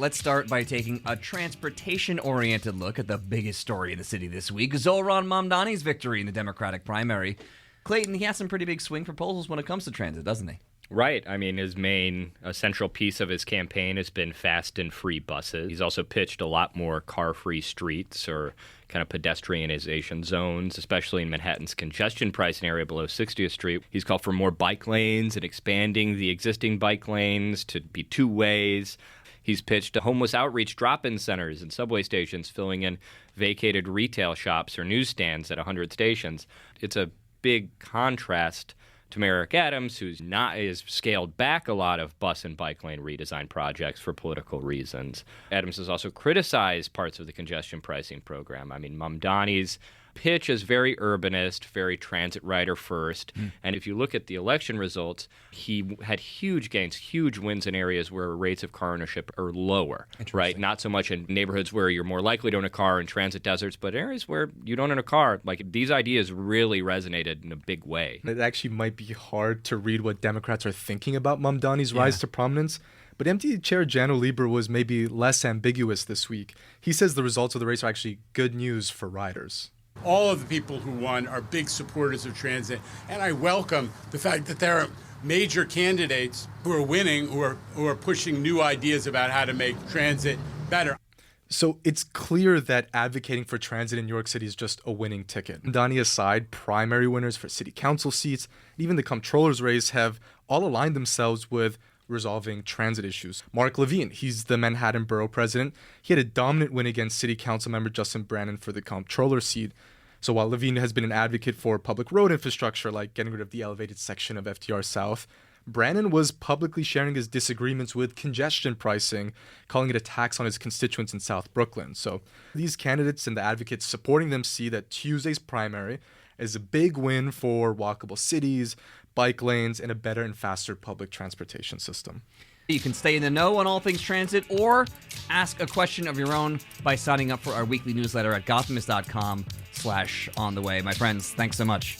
Let's start by taking a transportation-oriented look at the biggest story in the city this week, Zohran Mamdani's victory in the Democratic primary. Clayton, he has some pretty big swing proposals when it comes to transit, doesn't he? Right. I mean, his main central piece of his campaign has been fast and free buses. He's also pitched a lot more car-free streets or kind of pedestrianization zones, especially in Manhattan's congestion pricing area below 60th Street. He's called for more bike lanes and expanding the existing bike lanes to be two ways. He's pitched homeless outreach drop-in centers and subway stations, filling in vacated retail shops or newsstands at 100 stations. It's a big contrast to Mayor Eric Adams, who's scaled back a lot of bus and bike lane redesign projects for political reasons. Adams has also criticized parts of the congestion pricing program. I mean, Mamdani's pitch is very urbanist, very transit rider first. And if you look at the election results, he had huge gains, huge wins in areas where rates of car ownership are lower, right? Not so much in neighborhoods where you're more likely to own a car in transit deserts, but areas where you don't own a car. Like, these ideas really resonated in a big way. It actually might be hard to read what Democrats are thinking about Mamdani's rise to prominence. But MD Chair Janno Lieber was maybe less ambiguous this week. He says the results of the race are actually good news for riders. All of the people who won are big supporters of transit, and I welcome the fact that there are major candidates who are winning, who are pushing new ideas about how to make transit better. So it's clear that advocating for transit in New York City is just a winning ticket. Mamdani aside, primary winners for city council seats, even the comptroller's race have all aligned themselves with resolving transit issues. Mark Levine, he's the Manhattan borough president. He had a dominant win against city council member Justin Brannan for the comptroller seat. So while Levine has been an advocate for public road infrastructure, like getting rid of the elevated section of FDR South, Brannan was publicly sharing his disagreements with congestion pricing, calling it a tax on his constituents in South Brooklyn. So these candidates and the advocates supporting them see that Tuesday's primary is a big win for walkable cities, bike lanes, and a better and faster public transportation system. You can stay in the know on all things transit or ask a question of your own by signing up for our weekly newsletter at Gothamist.com/on the way. My friends, thanks so much.